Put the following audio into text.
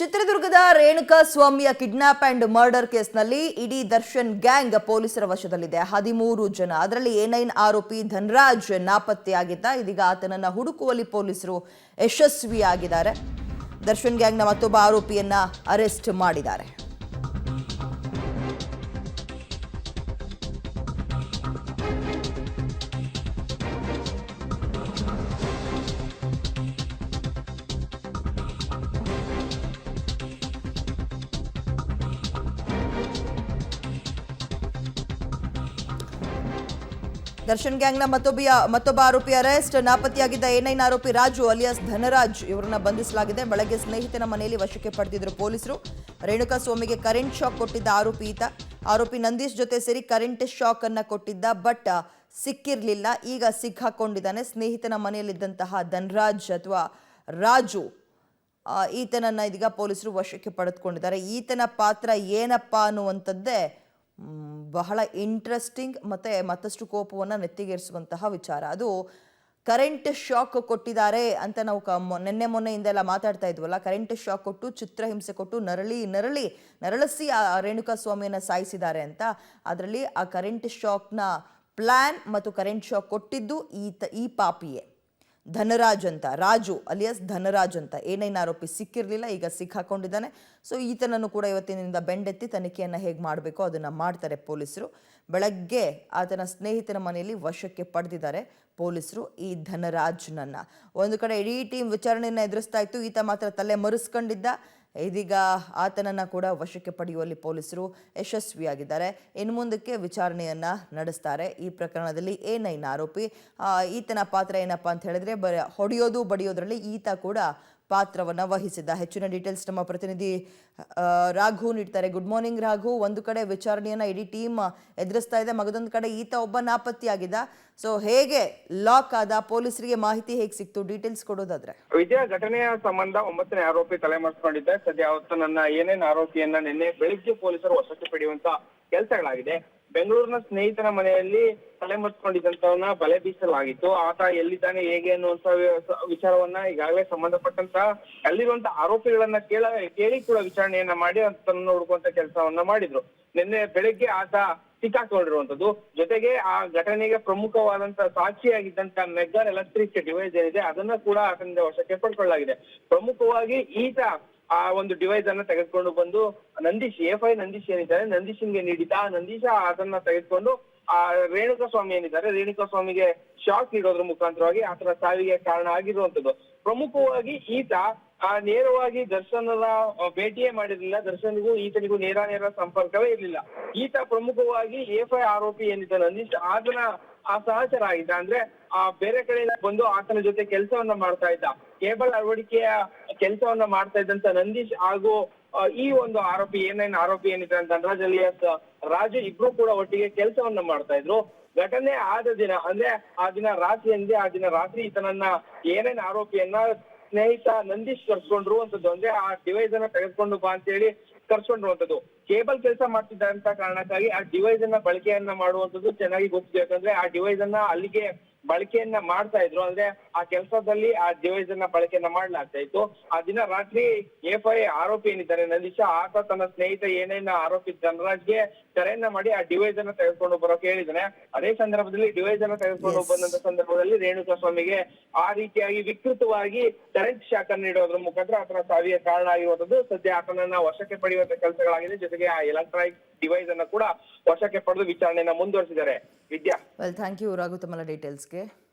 ಚಿತ್ರದುರ್ಗದ ರೇಣುಕಾ ಸ್ವಾಮಿಯ kidnap and murder ಕೇಸ್ನಲ್ಲಿ ಇಡೀ ದರ್ಶನ್ ಗ್ಯಾಂಗ್ ಪೊಲೀಸರ ವಶದಲ್ಲಿದೆ. 13 ಜನ, ಅದರಲ್ಲಿ A9 ಆರೋಪಿ ಧನರಾಜ್ ನಾಪತ್ತೆಯಾಗಿದ್ದ. ಇದೀಗ ಆತನನ್ನ ಹುಡುಕುವಲ್ಲಿ ಪೊಲೀಸರು ಯಶಸ್ವಿಯಾಗಿದ್ದಾರೆ. ದರ್ಶನ್ ಗ್ಯಾಂಗ್ನ ಮತ್ತೊಬ್ಬ ಆರೋಪಿಯನ್ನ ಅರೆಸ್ಟ್ ಮಾಡಿದ್ದಾರೆ. ದರ್ಶನ್ ಗ್ಯಾಂಗ್ನ ಮತ್ತೊಬ್ಬ ಆರೋಪಿ ಅರೆಸ್ಟ್. ನಾಪತ್ತೆಯಾಗಿದ್ದ A9 ಆರೋಪಿ ರಾಜು ಅಲಿಯಾಸ್ ಧನರಾಜ್ ಇವರನ್ನ ಬಂಧಿಸಲಾಗಿದೆ. ಬೆಳಗ್ಗೆ ಸ್ನೇಹಿತನ ಮನೆಯಲ್ಲಿ ವಶಕ್ಕೆ ಪಡೆದಿದ್ರು ಪೊಲೀಸರು. ರೇಣುಕಾ ಸ್ವಾಮಿಗೆ ಕರೆಂಟ್ ಶಾಕ್ ಕೊಟ್ಟಿದ್ದ ಆರೋಪಿ ಈತ. ಆರೋಪಿ ನಂದೀಶ್ ಜೊತೆ ಸೇರಿ ಕರೆಂಟ್ ಶಾಕ್ ಅನ್ನ ಕೊಟ್ಟಿದ್ದ, ಬಟ್ ಸಿಕ್ಕಿರ್ಲಿಲ್ಲ. ಈಗ ಸಿಕ್ಕಾಕೊಂಡಿದ್ದಾನೆ. ಸ್ನೇಹಿತನ ಮನೆಯಲ್ಲಿದ್ದಂತಹ ಧನರಾಜ್ ಅಥವಾ ರಾಜು ಈತನನ್ನ ಇದೀಗ ಪೊಲೀಸರು ವಶಕ್ಕೆ ಪಡೆದುಕೊಂಡಿದ್ದಾರೆ. ಈತನ ಪಾತ್ರ ಏನಪ್ಪಾ ಅನ್ನುವಂಥದ್ದೇ ಬಹಳ ಇಂಟ್ರೆಸ್ಟಿಂಗ್ ಮತ್ತು ಮತ್ತಷ್ಟು ಕೋಪವನ್ನು ನೆತ್ತಿಗೇರಿಸುವಂತಹ ವಿಚಾರ. ಅದು ಕರೆಂಟ್ ಶಾಕ್ ಕೊಟ್ಟಿದ್ದಾರೆ ಅಂತ ನಾವು ಮೊನ್ನೆಯಿಂದೆಲ್ಲ ಮಾತಾಡ್ತಾ ಇದ್ವಲ್ಲ. ಕರೆಂಟ್ ಶಾಕ್ ಕೊಟ್ಟು, ಚಿತ್ರಹಿಂಸೆ ಕೊಟ್ಟು, ನರಳಿಸಿ ಆ ರೇಣುಕಾ ಸ್ವಾಮಿಯನ್ನು ಸಾಯಿಸಿದ್ದಾರೆ ಅಂತ. ಅದರಲ್ಲಿ ಆ ಕರೆಂಟ್ ಶಾಕ್ನ ಪ್ಲ್ಯಾನ್ ಮತ್ತು ಕರೆಂಟ್ ಶಾಕ್ ಕೊಟ್ಟಿದ್ದು ಈ ಪಾಪಿಯೇ, ಧನರಾಜ್ ಅಂತ, ರಾಜು ಅಲಿಯಾಸ್ ಧನರಾಜ್ ಅಂತ. A9 ಆರೋಪಿ ಸಿಕ್ಕಿರಲಿಲ್ಲ, ಈಗ ಸಿಕ್ಕಾಕೊಂಡಿದ್ದಾನೆ. ಸೊ ಈತನನ್ನು ಕೂಡ ಇವತ್ತಿನಿಂದ ಬೆಂಡೆತ್ತಿ ತನಿಖೆಯನ್ನು ಹೇಗೆ ಮಾಡಬೇಕೋ ಅದನ್ನು ಮಾಡ್ತಾರೆ ಪೊಲೀಸರು. ಬೆಳಗ್ಗೆ ಆತನ ಸ್ನೇಹಿತನ ಮನೆಯಲ್ಲಿ ವಶಕ್ಕೆ ಪಡೆದಿದ್ದಾರೆ ಪೊಲೀಸರು ಈ ಧನರಾಜ್ನನ್ನ. ಒಂದು ಕಡೆ ಇಡೀ ಟೀಮ್ ವಿಚಾರಣೆಯನ್ನು ಎದುರಿಸ್ತಾ ಇತ್ತು. ಈತ ಮಾತ್ರ ತಲೆ ಮರೆಸ್ಕೊಂಡಿದ್ದ. ಇದೀಗ ಆತನನ್ನು ಕೂಡ ವಶಕ್ಕೆ ಪಡೆಯುವಲ್ಲಿ ಪೊಲೀಸರು ಯಶಸ್ವಿಯಾಗಿದ್ದಾರೆ. ಇನ್ನು ಮುಂದಕ್ಕೆ ವಿಚಾರಣೆಯನ್ನು ನಡೆಸ್ತಾರೆ. ಈ ಪ್ರಕರಣದಲ್ಲಿ A9 ಆರೋಪಿ ಈತನ ಪಾತ್ರ ಏನಪ್ಪ ಅಂತ ಹೇಳಿದ್ರೆ, ಹೊಡೆಯೋದು ಬಡಿಯೋದ್ರಲ್ಲಿ ಈತ ಕೂಡ ಪಾತ್ರವನ್ನು ವಹಿಸಿದ್ದ. ಹೆಚ್ಚಿನ ಡೀಟೇಲ್ಸ್ ನಮ್ಮ ಪ್ರತಿನಿಧಿ ರಾಘು ನೀಡ್ತಾರೆ. Good morning Raghu. ಒಂದು ಕಡೆ ವಿಚಾರಣೆಯನ್ನು ಇಡೀ ಟೀಮ್ ಎದುರಿಸ್ತಾ ಇದೆ, ಮಗದೊಂದು ಕಡೆ ಈತ ಒಬ್ಬ ನಾಪತ್ತೆಯಾಗಿದ್ದ. ಸೊ ಹೇಗೆ ಲಾಕ್ ಆದ, ಪೊಲೀಸರಿಗೆ ಮಾಹಿತಿ ಹೇಗೆ ಸಿಕ್ತು, ಡೀಟೇಲ್ಸ್ ಕೊಡೋದಾದ್ರೆ? ವಿಜಯ, ಘಟನೆಯ ಸಂಬಂಧ 9ನೇ ಆರೋಪಿ ತಲೆಮರೆಸಿಕೊಂಡಿದ್ದ. ಸದ್ಯ ಅವತ್ತನ್ನ A9 ಆರೋಪಿಯನ್ನ ನಿನ್ನೆ ಬೆಳಿಗ್ಗೆ ಪೊಲೀಸರು ವಶಕ್ಕೆ ಪಡೆಯುವಂತ ಕೆಲಸಗಳಾಗಿದೆ. ಬೆಂಗಳೂರಿನ ಸ್ನೇಹಿತನ ಮನೆಯಲ್ಲಿ ತಲೆಮರೆಸಿಕೊಂಡಿದ್ದಂತವನ್ನ ಬಲೆ ಬೀಸಲಾಗಿತ್ತು. ಆತ ಎಲ್ಲಿದ್ದಾನೆ, ಹೇಗೆ ಅನ್ನುವಂತ ವಿಚಾರವನ್ನ ಈಗಾಗಲೇ ಸಂಬಂಧಪಟ್ಟಂತ ಅಲ್ಲಿರುವಂತ ಆರೋಪಿಗಳನ್ನ ಕೇಳಿ ಕೂಡ ವಿಚಾರಣೆಯನ್ನ ಮಾಡಿ ಆತನನ್ನು ಹುಡುಕುವಂತ ಕೆಲಸವನ್ನ ಮಾಡಿದ್ರು. ನಿನ್ನೆ ಬೆಳಿಗ್ಗೆ ಆತ ಸಿಕ್ಕಾಕೊಂಡಿರುವಂತದ್ದು. ಜೊತೆಗೆ ಆ ಘಟನೆಗೆ ಪ್ರಮುಖವಾದಂತ ಸಾಕ್ಷಿಯಾಗಿದ್ದಂತ ಮೆಗರ್ ಎಲೆಕ್ಟ್ರಿಕ್ ಡಿವೈಸ್ ಏನಿದೆ ಅದನ್ನ ಕೂಡ ಆತನಿಂದ ವಶಕ್ಕೆ ಪಡ್ಕೊಳ್ಳಲಾಗಿದೆ. ಪ್ರಮುಖವಾಗಿ ಈತ ಆ ಒಂದು ಡಿವೈಸ್ ಅನ್ನ ತೆಗೆದುಕೊಂಡು ಬಂದು ನಂದೀಶ್ A5 ನಂದೀಶ್ ಏನಿದ್ದಾರೆ ನಂದೀಶನ್ಗೆ ನೀಡಿದ್ದ. ನಂದೀಶ ಅದನ್ನ ತೆಗೆದುಕೊಂಡು ಆ ರೇಣುಕಾ ಸ್ವಾಮಿ ಏನಿದ್ದಾರೆ ರೇಣುಕಾ ಸ್ವಾಮಿಗೆ ಶಾಕ್ ನೀಡೋದ್ರ ಮುಖಾಂತರವಾಗಿ ಆತನ ಸಾವಿಗೆ ಕಾರಣ ಆಗಿರುವಂತದ್ದು. ಪ್ರಮುಖವಾಗಿ ಈತ ನೇರವಾಗಿ ದರ್ಶನದ ಭೇಟಿಯೇ ಮಾಡಿರ್ಲಿಲ್ಲ. ದರ್ಶನ್ಗೂ ಈತನಿಗೂ ನೇರ ಸಂಪರ್ಕವೇ ಇರ್ಲಿಲ್ಲ. ಈತ ಪ್ರಮುಖವಾಗಿ A5 ಆರೋಪಿ ಏನಿದ್ದ ನಂದೀಶ್ ಅದನ್ನ ಆ ಸಹಚರ ಆಗಿದ್ದ. ಅಂದ್ರೆ ಬೇರೆ ಕಡೆಯಿಂದ ಬಂದು ಆತನ ಜೊತೆ ಕೆಲಸವನ್ನ ಮಾಡ್ತಾ ಇದ್ದ. ಕೇಬಲ್ ಅಳವಡಿಕೆಯ ಕೆಲಸವನ್ನ ಮಾಡ್ತಾ ಇದ್ದಂತ ನಂದೀಶ್ ಹಾಗೂ ಈ ಒಂದು ಆರೋಪಿ A9 ಆರೋಪಿ ಏನಿದೆ ಧನರಾಜ್ ಅಲಿಯಾಸ್ ರಾಜು ಇಬ್ರು ಕೂಡ ಒಟ್ಟಿಗೆ ಕೆಲಸವನ್ನ ಮಾಡ್ತಾ ಇದ್ರು. ಘಟನೆ ಆದ ದಿನ ಅಂದ್ರೆ ಆ ದಿನ ರಾತ್ರಿ ಈತನನ್ನ A9 ಆರೋಪಿಯನ್ನ ಸ್ನೇಹಿತ ನಂದೀಶ್ ಕರ್ಸ್ಕೊಂಡಿರುವಂತದ್ದು. ಅಂದ್ರೆ ಆ ಡಿವೈಸ್ ಅನ್ನ ತೆಗೆದುಕೊಂಡು ಬಾ ಅಂತ ಹೇಳಿ ಕರ್ಸ್ಕೊಂಡಿರುವಂತದ್ದು. ಕೇಬಲ್ ಕೆಲಸ ಮಾಡ್ತಿದ್ದಂತ ಕಾರಣಕ್ಕಾಗಿ ಆ ಡಿವೈಸ್ ಅನ್ನ ಬಳಕೆಯನ್ನ ಮಾಡುವಂತದ್ದು ಚೆನ್ನಾಗಿ ಗೊತ್ತಿದೆ. ಯಾಕಂದ್ರೆ ಆ ಡಿವೈಸ್ ಅನ್ನ ಅಲ್ಲಿಗೆ ಬಳಕೆಯನ್ನ ಮಾಡ್ತಾ ಇದ್ರು. ಅಂದ್ರೆ ಆ ಕೆಲಸದಲ್ಲಿ ಆ ಡಿವೈಸ್ ಅನ್ನ ಬಳಕೆಯನ್ನ ಮಾಡ್ಲಾಗ್ತಾ ಇತ್ತು. ಆ ದಿನ ರಾತ್ರಿ A5 ಆರೋಪಿ ಏನಿದ್ದಾರೆ ನಂದೀಶ, ಆತ ತನ್ನ ಸ್ನೇಹಿತ A9 ಆರೋಪಿ ಧನರಾಜ್ಗೆ ಕರೆಯನ್ನ ಮಾಡಿ ಆ ಡಿವೈಸ್ ಅನ್ನ ತೆಗೆದುಕೊಂಡು ಬರೋಕೆ ಹೇಳಿದ್ದಾನೆ. ಅದೇ ಸಂದರ್ಭದಲ್ಲಿ ಡಿವೈಸ್ ಅನ್ನ ತೆಗೆದುಕೊಂಡು ಬಂದಂತ ಸಂದರ್ಭದಲ್ಲಿ ರೇಣುಕಾ ಸ್ವಾಮಿಗೆ ಆ ರೀತಿಯಾಗಿ ವಿಕೃತವಾಗಿ ಕರೆಂಟ್ ಶಾಕ್ ಅನ್ನು ನೀಡೋದ್ರ ಮುಖಾಂತರ ಆತನ ಸಾವಿಗೆ ಕಾರಣ ಆಗಿರುವಂತದ್ದು. ಸದ್ಯ ಆತನನ್ನ ವಶಕ್ಕೆ ಪಡೆಯುವಂತ ಕೆಲಸಗಳಾಗಿದೆ. ಜೊತೆಗೆ ಆ ಎಲೆಕ್ಟ್ರಾನಿಕ್ ಡಿವೈಸ್ ಅನ್ನ ಕೂಡ ವಶಕ್ಕೆ ಪಡೆದು ವಿಚಾರಣೆಯನ್ನ ಮುಂದುವರಿಸಿದ್ದಾರೆ. ವಿದ್ಯಾ, ವೆಲ್, ಥ್ಯಾಂಕ್ ಯು ರಾಘು ತಮ್ಮ ಡೀಟೇಲ್ಸ್ಗೆ.